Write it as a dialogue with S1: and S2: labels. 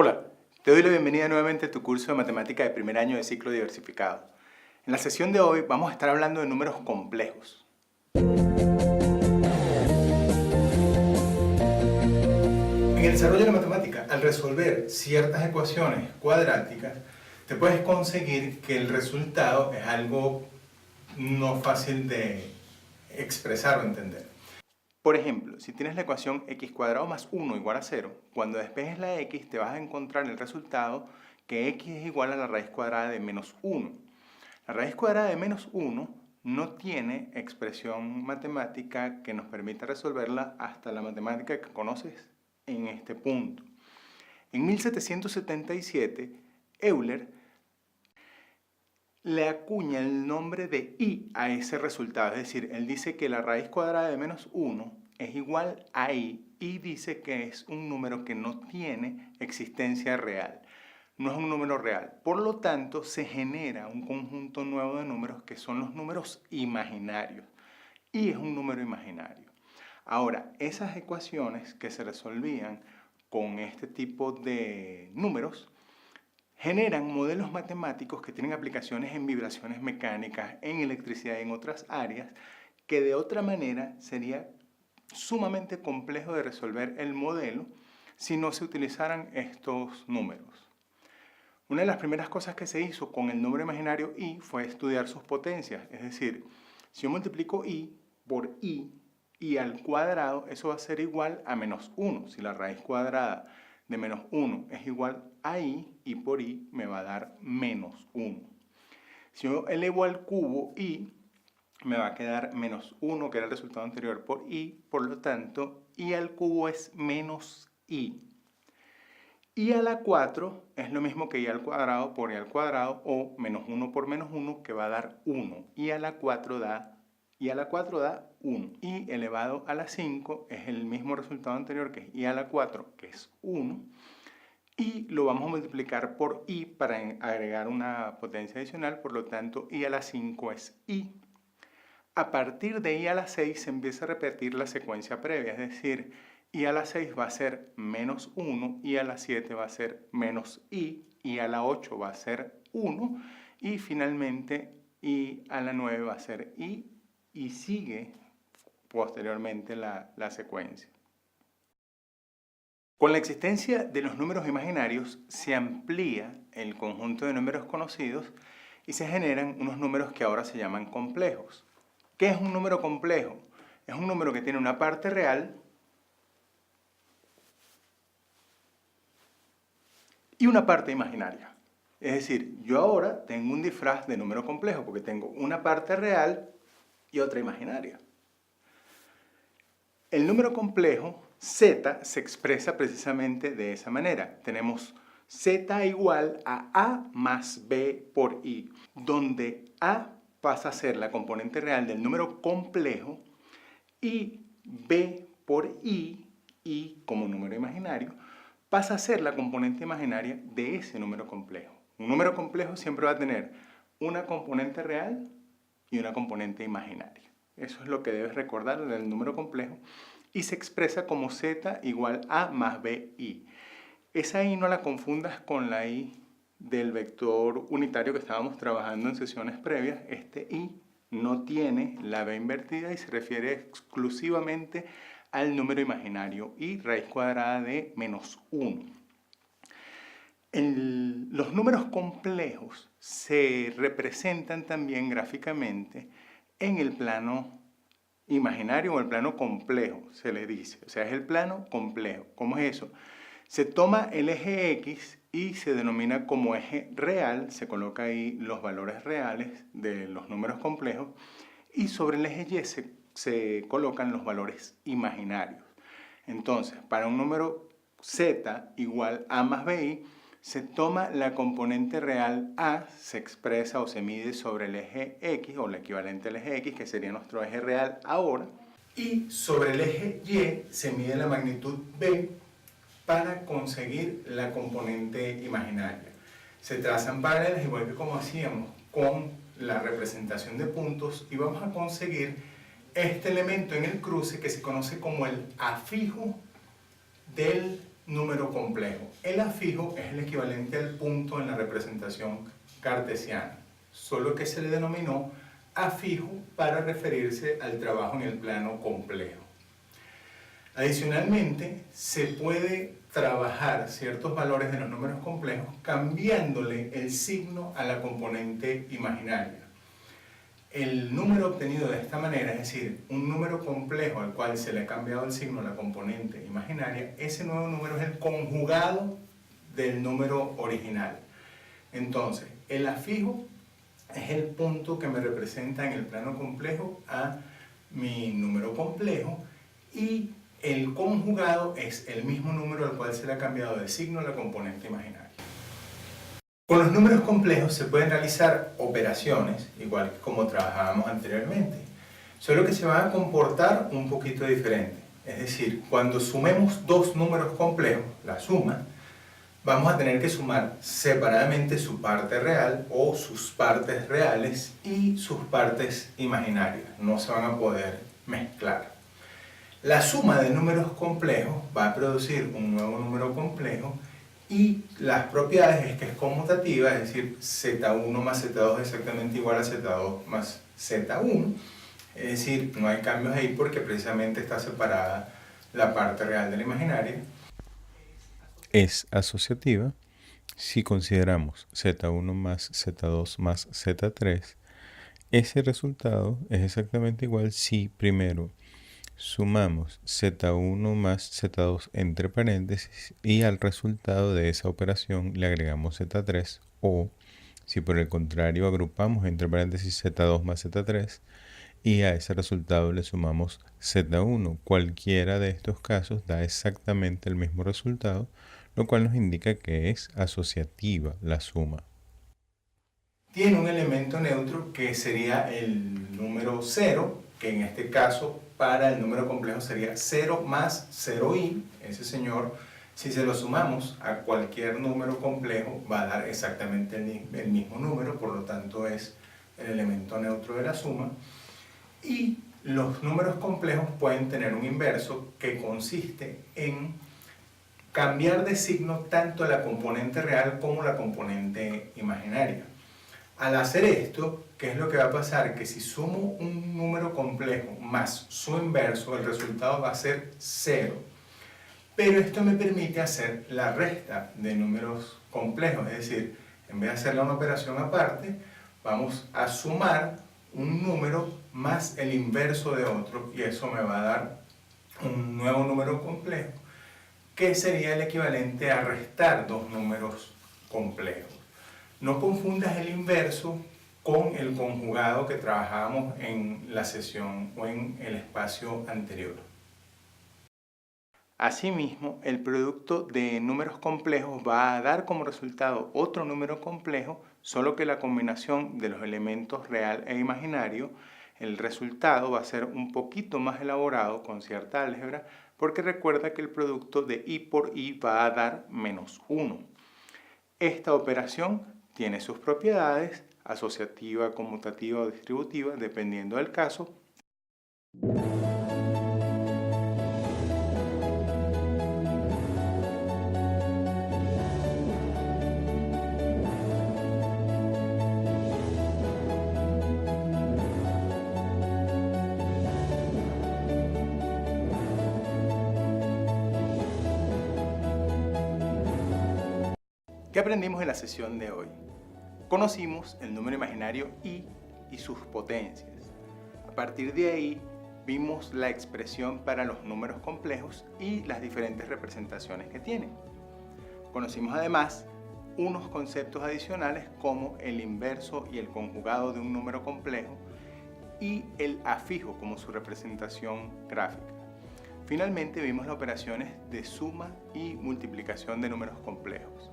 S1: Hola, te doy la bienvenida nuevamente a tu curso de matemática de primer año de ciclo diversificado. En la sesión de hoy vamos a estar hablando de números complejos. En el desarrollo de la matemática, al resolver ciertas ecuaciones cuadráticas, te puedes conseguir que el resultado es algo no fácil de expresar o entender. Por ejemplo, si tienes la ecuación x cuadrado más 1 igual a 0, cuando despejes la x te vas a encontrar el resultado que x es igual a la raíz cuadrada de menos 1. La raíz cuadrada de menos 1 no tiene expresión matemática que nos permita resolverla hasta la matemática que conoces en este punto. En 1777, Euler le acuña el nombre de i a ese resultado, es decir, él dice que la raíz cuadrada de menos 1 es igual a i y dice que es un número que no tiene existencia real, no es un número real. Por lo tanto, se genera un conjunto nuevo de números que son los números imaginarios. I es un número imaginario. Ahora, esas ecuaciones que se resolvían con este tipo de números generan modelos matemáticos que tienen aplicaciones en vibraciones mecánicas, en electricidad y en otras áreas, que de otra manera sería sumamente complejo de resolver el modelo si no se utilizaran estos números. Una de las primeras cosas que se hizo con el número imaginario i fue estudiar sus potencias, es decir, si yo multiplico i por i al cuadrado, eso va a ser igual a menos 1. Si la raíz cuadrada de menos 1 es igual a i por i me va a dar menos 1. Si yo elevo al cubo i, me va a quedar menos 1, que era el resultado anterior, por i, por lo tanto, i al cubo es menos i. I a la 4 es lo mismo que i al cuadrado por i al cuadrado, o menos 1 por menos 1, que va a dar 1. I a la 4 da 1. I elevado a la 5 es el mismo resultado anterior, que es i a la 4, que es 1. Y lo vamos a multiplicar por i para agregar una potencia adicional, por lo tanto i a la 5 es i. A partir de i a la 6 se empieza a repetir la secuencia previa, es decir, i a la 6 va a ser menos 1, i a la 7 va a ser menos i a la 8 va a ser 1 y finalmente i a la 9 va a ser i y sigue posteriormente la secuencia. Con la existencia de los números imaginarios se amplía el conjunto de números conocidos y se generan unos números que ahora se llaman complejos. ¿Qué es un número complejo? Es un número que tiene una parte real y una parte imaginaria. Es decir, yo ahora tengo un disfraz de número complejo porque tengo una parte real y otra imaginaria. El número complejo, z, se expresa precisamente de esa manera. Tenemos z igual a más b por i, donde a pasa a ser la componente real del número complejo y b por i como número imaginario, pasa a ser la componente imaginaria de ese número complejo. Un número complejo siempre va a tener una componente real y una componente imaginaria. Eso es lo que debes recordar del número complejo y se expresa como z igual a más bi. Esa i no la confundas con la i del vector unitario que estábamos trabajando en sesiones previas. Este i no tiene la b invertida y se refiere exclusivamente al número imaginario y raíz cuadrada de menos 1. Los números complejos se representan también gráficamente en el plano imaginario o el plano complejo, se le dice. O sea, es el plano complejo. ¿Cómo es eso? Se toma el eje X y se denomina como eje real, se coloca ahí los valores reales de los números complejos y sobre el eje Y se colocan los valores imaginarios. Entonces, para un número z igual a más bi, se toma la componente real a, se expresa o se mide sobre el eje X o el equivalente al eje X, que sería nuestro eje real ahora, y sobre el eje Y se mide la magnitud b para conseguir la componente imaginaria. Se trazan paralelas igual que como hacíamos con la representación de puntos y vamos a conseguir este elemento en el cruce que se conoce como el afijo del número complejo. El A fijo es el equivalente al punto en la representación cartesiana, solo que se le denominó A fijo para referirse al trabajo en el plano complejo. Adicionalmente, se puede trabajar ciertos valores de los números complejos cambiándole el signo a la componente imaginaria. El número obtenido de esta manera, es decir, un número complejo al cual se le ha cambiado el signo a la componente imaginaria, ese nuevo número es el conjugado del número original. Entonces, el A fijo es el punto que me representa en el plano complejo a mi número complejo, y el conjugado es el mismo número al cual se le ha cambiado de signo a la componente imaginaria. Con los números complejos se pueden realizar operaciones, igual que como trabajábamos anteriormente, solo que se van a comportar un poquito diferente. Es decir, cuando sumemos dos números complejos, la suma, vamos a tener que sumar separadamente su parte real o sus partes reales y sus partes imaginarias. No se van a poder mezclar. La suma de números complejos va a producir un nuevo número complejo, y las propiedades es que es conmutativa, es decir, Z1 más Z2 es exactamente igual a Z2 más Z1. Es decir, no hay cambios ahí porque precisamente está separada la parte real de la imaginaria.
S2: Es asociativa si consideramos Z1 más Z2 más Z3. Ese resultado es exactamente igual si primero sumamos Z1 más Z2 entre paréntesis y al resultado de esa operación le agregamos Z3, o si por el contrario agrupamos entre paréntesis Z2 más Z3 y a ese resultado le sumamos Z1. Cualquiera de estos casos da exactamente el mismo resultado, lo cual nos indica que es asociativa la suma.
S1: Tiene un elemento neutro que sería el número 0, que en este caso para el número complejo sería 0 más 0i. Ese señor, si se lo sumamos a cualquier número complejo, va a dar exactamente el mismo número, por lo tanto es el elemento neutro de la suma. Y los números complejos pueden tener un inverso que consiste en cambiar de signo tanto la componente real como la componente imaginaria. Al hacer esto, ¿qué es lo que va a pasar? Que si sumo un número complejo más su inverso, el resultado va a ser 0. Pero esto me permite hacer la resta de números complejos, es decir, en vez de hacerle una operación aparte, vamos a sumar un número más el inverso de otro, y eso me va a dar un nuevo número complejo, que sería el equivalente a restar dos números complejos. No confundas el inverso con el conjugado que trabajábamos en la sesión o en el espacio anterior. Asimismo, el producto de números complejos va a dar como resultado otro número complejo, solo que la combinación de los elementos real e imaginario, el resultado va a ser un poquito más elaborado con cierta álgebra, porque recuerda que el producto de i por i va a dar menos 1. Esta operación tiene sus propiedades, asociativa, conmutativa o distributiva, dependiendo del caso. ¿Qué aprendimos en la sesión de hoy? Conocimos el número imaginario i y sus potencias. A partir de ahí, vimos la expresión para los números complejos y las diferentes representaciones que tienen. Conocimos además unos conceptos adicionales como el inverso y el conjugado de un número complejo y el afijo como su representación gráfica. Finalmente vimos las operaciones de suma y multiplicación de números complejos.